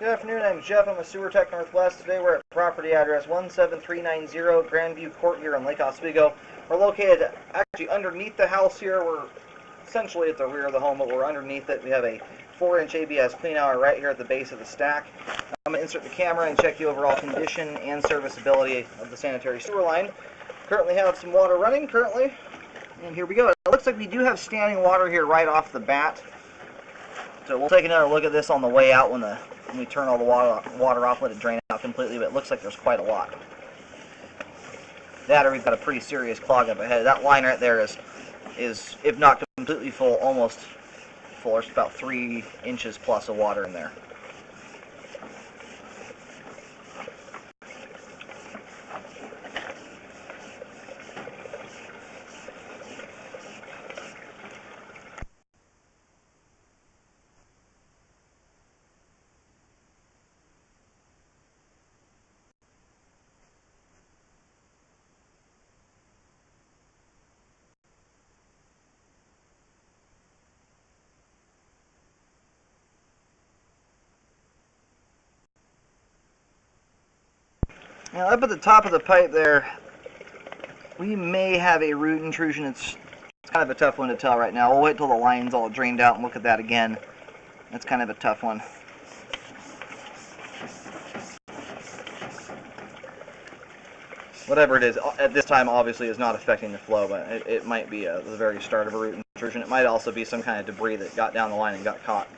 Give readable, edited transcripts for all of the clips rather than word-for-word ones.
Good afternoon, I'm Jeff. I'm a Sewer Tech Northwest. Today we're at property address 17390 Grandview Court here in Lake Oswego. We're located actually underneath the house here. We're essentially at the rear of the home, but we're underneath it. We have a 4-inch ABS clean hour right here at the base of the stack. I'm going to insert the camera and check the overall condition and serviceability of the sanitary sewer line. Currently have some water running and here we go. It looks like we do have standing water here right off the bat. So we'll take another look at this on the way out when we turn all the water off, let it drain out completely, but it looks like there's quite a lot. That or we've got a pretty serious clog up ahead. That line right there is if not completely full, almost full. There's about 3 inches plus of water in there. Now up at the top of the pipe there, we may have a root intrusion. It's kind of a tough one to tell right now. We'll wait till the line's all drained out and look at that again. That's kind of a tough one. Whatever it is, at this time obviously is not affecting the flow, but it might be the very start of a root intrusion. It might also be some kind of debris that got down the line and got caught.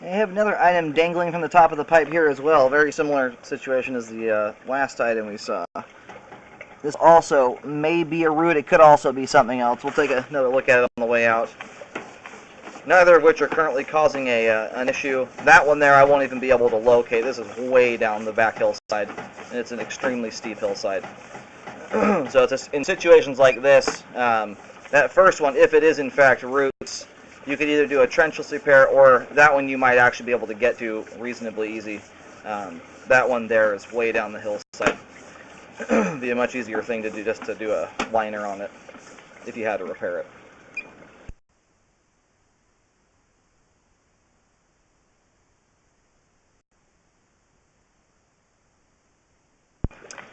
I have another item dangling from the top of the pipe here as well. Very similar situation as the last item we saw. This also may be a root. It could also be something else. We'll take another look at it on the way out. Neither of which are currently causing an issue. That one there I won't even be able to locate. This is way down the back hillside, and it's an extremely steep hillside. So it's in situations like this, that first one, if it is in fact roots, you could either do a trenchless repair, or that one you might actually be able to get to reasonably easy. That one there is way down the hillside. Be a much easier thing to do, just to do a liner on it if you had to repair it.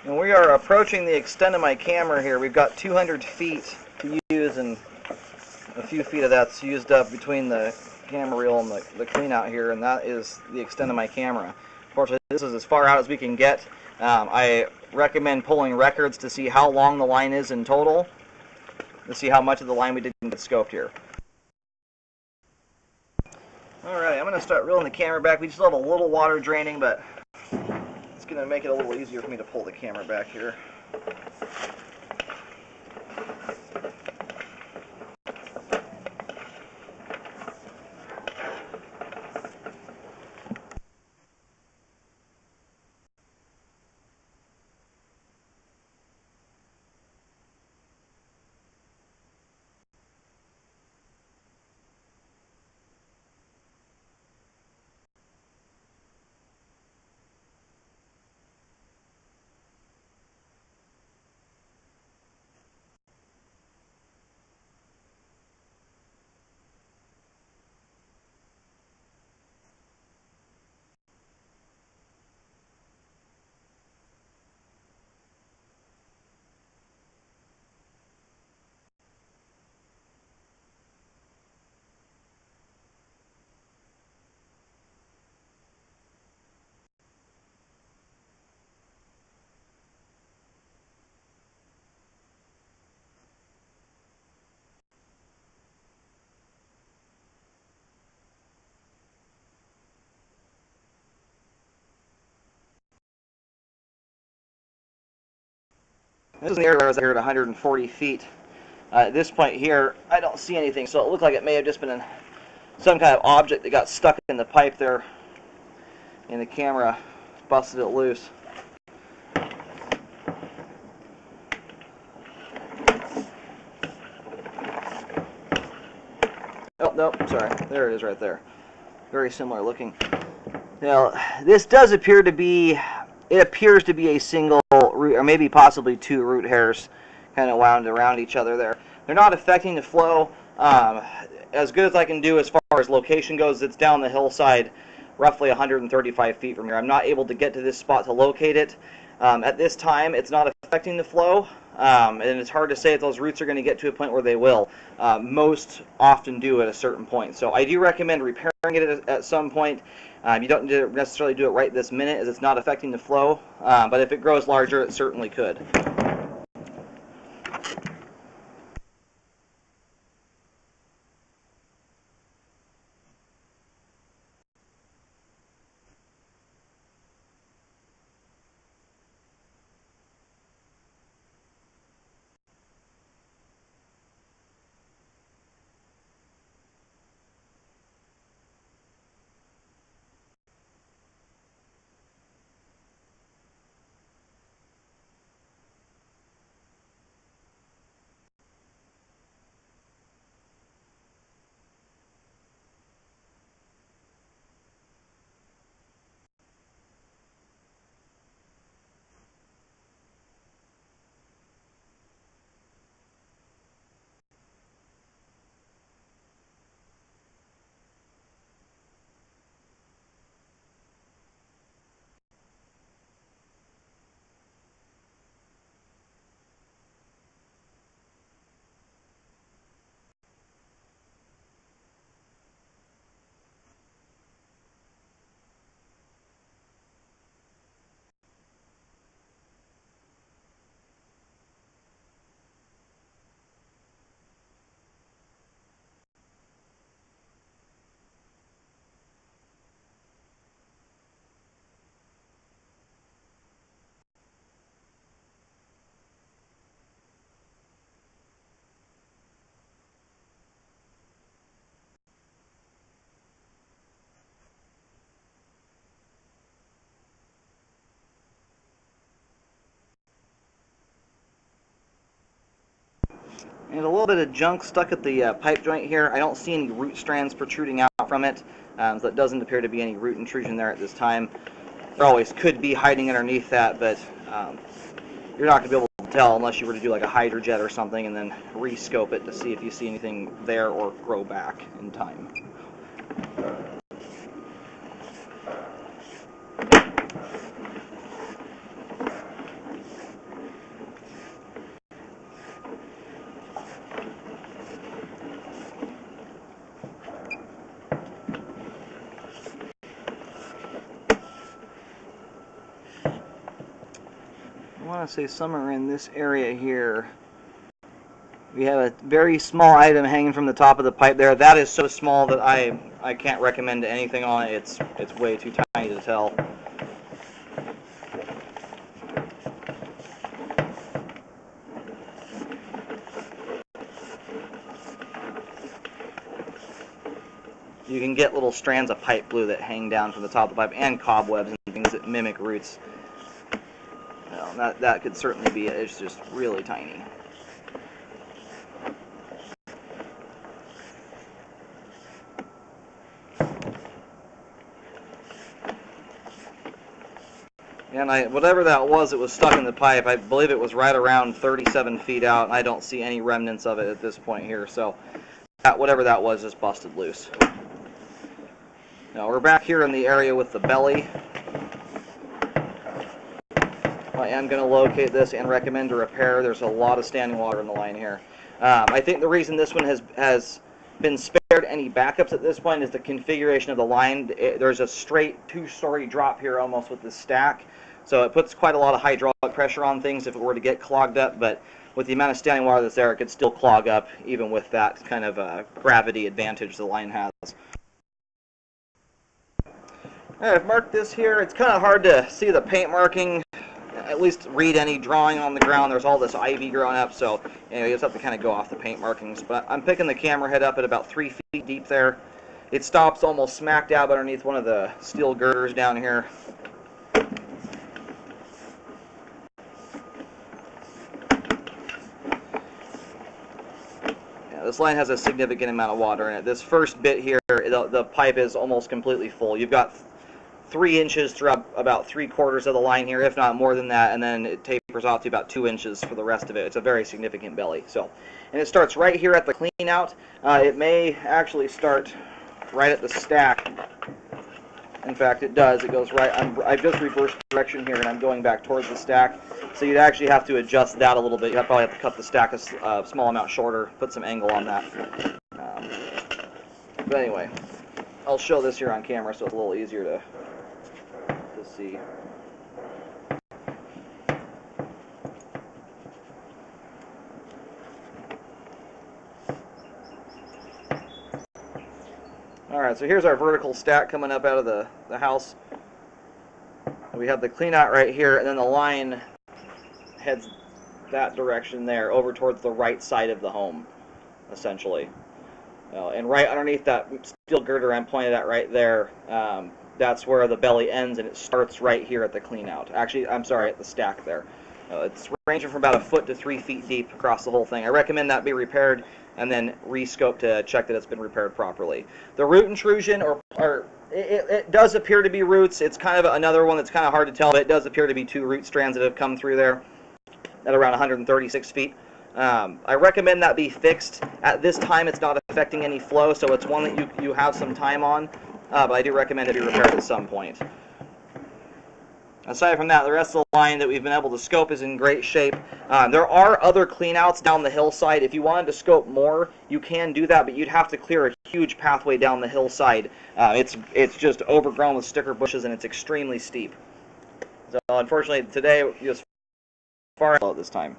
And we are approaching the extent of my camera here. We've got 200 feet to use, and a few feet of that's used up between the camera reel and the clean out here, and that is the extent of my camera. Unfortunately, this is as far out as we can get. I recommend pulling records to see how long the line is in total, to see how much of the line we didn't get scoped here. Alright, I'm going to start reeling the camera back. We still have a little water draining, but it's going to make it a little easier for me to pull the camera back here. This is the area where I was here at 140 feet. At this point here, I don't see anything, so it looked like it may have just been some kind of object that got stuck in the pipe there, and the camera busted it loose. Oh, no, sorry. There it is right there. Very similar looking. Now, this does appear to be, it appears to be a single root, or maybe possibly two root hairs kind of wound around each other there. They're not affecting the flow. As good as I can do as far as location goes, it's down the hillside, roughly 135 feet from here. I'm not able to get to this spot to locate it. At this time, it's not affecting the flow, and it's hard to say if those roots are going to get to a point where they will. Most often do at a certain point. So I do recommend repairing it at some point. You don't need to necessarily do it right this minute, as it's not affecting the flow, but if it grows larger, it certainly could. And a little bit of junk stuck at the pipe joint here. I don't see any root strands protruding out from it, so it doesn't appear to be any root intrusion there at this time. There always could be hiding underneath that, but you're not going to be able to tell unless you were to do like a hydrojet or something and then re-scope it to see if you see anything there or grow back in time. I want to say somewhere in this area here, we have a very small item hanging from the top of the pipe there. That is so small that I can't recommend anything on it. It's way too tiny to tell. You can get little strands of pipe glue that hang down from the top of the pipe, and cobwebs and things that mimic roots. Well, that could certainly be it. It's just really tiny. And whatever that was, it was stuck in the pipe. I believe it was right around 37 feet out, and I don't see any remnants of it at this point here. So whatever that was just busted loose. Now we're back here in the area with the belly. I am going to locate this and recommend a repair. There's a lot of standing water in the line here. I think the reason this one has been spared any backups at this point is the configuration of the line. There's a straight two-story drop here almost with this stack, so it puts quite a lot of hydraulic pressure on things if it were to get clogged up, but with the amount of standing water that's there, it could still clog up even with that kind of gravity advantage the line has. Alright, I've marked this here. It's kind of hard to see the paint marking at least read any drawing on the ground. There's all this ivy growing up, so you just have to kind of go off the paint markings. But I'm picking the camera head up at about 3 feet deep there. It stops almost smack dab underneath one of the steel girders down here. This line has a significant amount of water in it. This first bit here, the pipe is almost completely full. You've got 3 inches throughout about 3/4 of the line here, if not more than that, and then it tapers off to about 2 inches for the rest of it. It's a very significant belly. And it starts right here at the clean out. It may actually start right at the stack. In fact, it does. It goes right. I've just reversed direction here, and I'm going back towards the stack. So you'd actually have to adjust that a little bit. You'd probably have to cut the stack a small amount shorter, put some angle on that. But anyway, I'll show this here on camera so it's a little easier to see. Alright, so here's our vertical stack coming up out of the house. We have the clean out right here, and then the line heads that direction there, over towards the right side of the home, essentially. And right underneath that steel girder I'm pointing at right there, that's where the belly ends, and it starts right here at the clean out. Actually, I'm sorry, at the stack there. It's ranging from about 1 foot to 3 feet deep across the whole thing. I recommend that be repaired and then re-scope to check that it's been repaired properly. The root intrusion, it does appear to be roots. It's kind of another one that's kind of hard to tell, but it does appear to be 2 root strands that have come through there at around 136 feet. I recommend that be fixed. At this time, it's not affecting any flow, so it's one that you have some time on, but I do recommend it be repaired at some point. Aside from that, the rest of the line that we've been able to scope is in great shape. There are other cleanouts down the hillside. If you wanted to scope more, you can do that, but you'd have to clear a huge pathway down the hillside. It's just overgrown with sticker bushes, and it's extremely steep. So unfortunately, today, as far as this time.